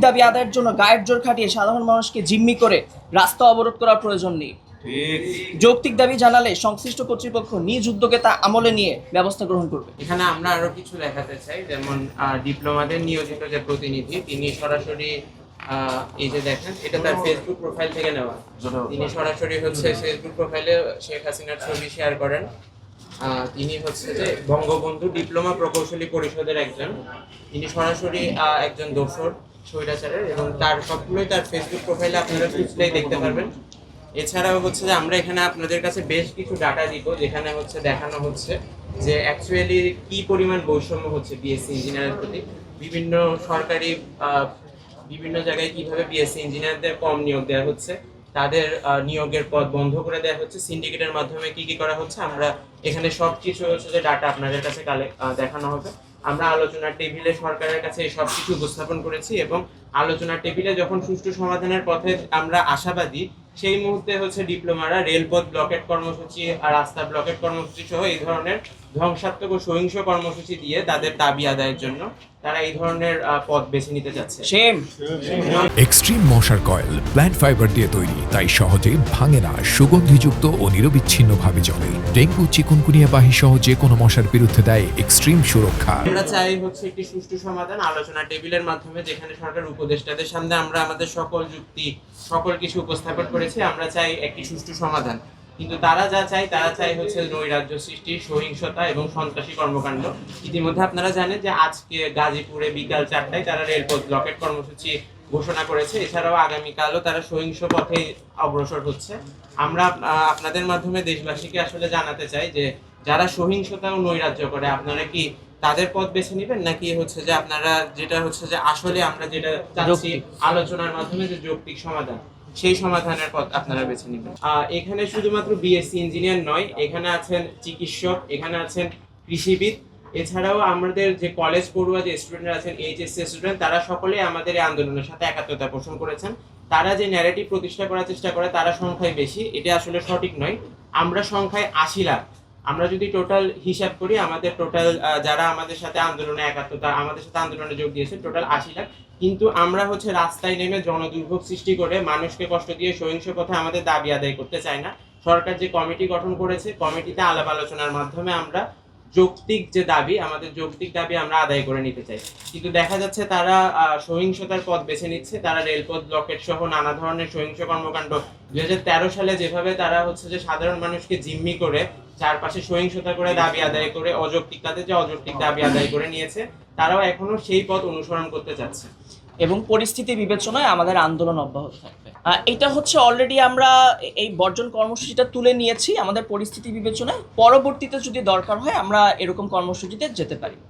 দাবি আদায়ের জন্য গায়ের জোর খাটিয়ে সাধারণ মানুষকে জিম্মি করে রাস্তা অবরোধ করার প্রয়োজন নেই। যৌক্তিক দাবি জানালে সংশ্লিষ্ট কর্তৃপক্ষ নিজ উদ্যোগে তা আমলে নিয়ে ব্যবস্থা গ্রহণ করবে। এখানে আমরা আরো কিছু দেখাতে চাই, যেমন ডিপ্লোমাদের নিয়োজিত যে প্রতিনিধি তিনি সরাসরি এই যে দেখেন এটা তার ফেসবুক প্রোফাইল থেকে নেওয়া। তিনি সরাসরি হচ্ছে ফেসবুক প্রোফাইলে শেখ হাসিনার ছবি শেয়ার করেন। তিনি হচ্ছে যে বঙ্গবন্ধু ডিপ্লোমা প্রকৌশলী পরিষদের একজন, তিনি সরাসরি একজন দোসর স্বৈরাচারের, এবং তার সবগুলোই তার ফেসবুক প্রোফাইলে আপনারা খুঁজলেই দেখতে পারবেন। এছাড়াও হচ্ছে যে আমরা এখানে আপনাদের কাছে বেশ কিছু ডাটা দিব, যেখানে হচ্ছে দেখানো হচ্ছে যে অ্যাকচুয়ালি কি পরিমাণ বৈষম্য হচ্ছে বিএসসি ইঞ্জিনিয়ারের প্রতি। বিভিন্ন সরকারি বিভিন্ন জায়গায় কিভাবে বিএসসি ইঞ্জিনিয়ারদের কম নিয়োগ দেওয়া হচ্ছে, তাদের নিয়োগের পদ বন্ধ করে দেওয়া হচ্ছে, সিন্ডিকেটের মাধ্যমে কি কি করা হচ্ছে, আমরা এখানে সব কিছু হচ্ছে যে ডাটা আপনাদের কাছে দেখানো হবে। আমরা আলোচনার টেবিলে সরকারের কাছে এই সব কিছু উপস্থাপন করেছি, এবং আলোচনার টেবিলে যখন সুষ্ঠু সমাধানের পথে আমরা আশাবাদী, সেই মুহূর্তে হচ্ছে ডিপ্লোমারা রেলপথ ব্লকেট কর্মসূচি আর রাস্তা ব্লকেট কর্মসূচি সহ এই ধরনের ধ্বংসাত্মক ও সহিংস কর্মসূচি দিয়ে তাদের দাবি আদায়ের জন্য তারা এই ধরনের পথ বেছে নিতে যাচ্ছে। এক্সট্রিম মশার কয়েল প্ল্যান্ট ফাইবার দিয়ে তৈরি, তাই সহজে ভাঙে না, সুগন্ধিযুক্ত ও নিরবিচ্ছিন্নভাবে জ্বলে। ডেঙ্গু, চিকুনগুনিয়া বাহি সহ যে কোনো মশার বিরুদ্ধে দেয় এক্সট্রিম সুরক্ষা। আমরা চাই হচ্ছে একটি সুষ্ঠু সমাধান আলোচনা টেবিলের মাধ্যমে, যেখানে সরকার উপদেষ্টাদের সামনে আমরা আমাদের সকল যুক্তি সকল কিছু উপস্থাপন করেছি। আমরা চাই একটি সুষ্ঠু সমাধান, কিন্তু তারা চাই হচ্ছে নৈরাজ্য সৃষ্টি, সহিংসতা এবং সন্ত্রাসী কর্মকাণ্ড। ইতিমধ্যে আপনারা জানেন যে আজকে গাজীপুরে বিকাল 4টায় তারা রেলপথ ব্লকেট কর্মসূচি ঘোষণা করেছে। এছাড়াও আগামীকালও তারা সহিংস পথে অগ্রসর হচ্ছে। আমরা আপনাদের মাধ্যমে দেশবাসীকে আসলে জানাতে চাই যে যারা সহিংসতা ও নৈরাজ্য করে, আপনারা কি তাদের পথ বেছে নেবেন, নাকি হচ্ছে যে আপনারা যেটা হচ্ছে যে আসলে আমরা যেটা চাচ্ছি আলোচনার মাধ্যমে যে যৌক্তিক সমাধান, সেই সমাধানের পথ আপনারা বেছে নেবেন। এখানে শুধুমাত্র বিএসসি ইঞ্জিনিয়ার নয়, এখানে আছেন চিকিৎসক, এখানে আছেন কৃষিবিদ, এছাড়াও আমাদের যে কলেজ পড়ুয়া যে স্টুডেন্ট আছেন, এইচএসসি স্টুডেন্ট, তারা সকলেই আমাদের এই আন্দোলনের সাথে একাত্মতা পোষণ করেছেন। তারা যে ন্যারেটিভ প্রতিষ্ঠা করার চেষ্টা করে তারা সংখ্যায় বেশি, এটা আসলে সঠিক নয়। আমরা সংখ্যায় 80 লাখ, আমরা যদি টোটাল হিসাব করি, আমাদের টোটাল যারা আমাদের সাথে আন্দোলনে আমাদের সাথে আন্দোলনে যোগ দিয়েছে টোটাল 80 লাখ, কিন্তু আমরা হচ্ছে রাস্তায় নেমে জনদুর্ভোগ সৃষ্টি করে মানুষকে কষ্ট দিয়ে সহিংস পথে আমাদের দাবি আদায় করতে চাই না। সরকার যে কমিটি গঠন করেছে, কমিটিতে আলাপ আলোচনার মাধ্যমে আমরা যৌক্তিক যে দাবি, আমাদের যৌক্তিক দাবি আমরা আদায় করে নিতে চাই। কিন্তু দেখা যাচ্ছে তারা সহিংসতার পথ বেছে নিচ্ছে। তারা রেলপথ ব্লকেট সহ নানা ধরনের সহিংস কর্মকাণ্ড 2013 সালে যেভাবে তারা হচ্ছে যে সাধারণ মানুষকে জিম্মি করে চারপাশে সহিংসতা করে দাবি আদায় করে তাদের যে অযৌক্তিক দাবি আদায় করে নিয়েছে, তারাও এখনো সেই পথ অনুসরণ করতে চাচ্ছে। এবং পরিস্থিতি বিবেচনায় আমাদের আন্দোলন অব্যাহত থাকবে। এটা হচ্ছে অলরেডি আমরা এই বর্জন কর্মসূচিটা তুলে নিয়েছি আমাদের পরিস্থিতি বিবেচনায়। পরবর্তীতে যদি দরকার হয় আমরা এরকম কর্মসূচিতে যেতে পারি।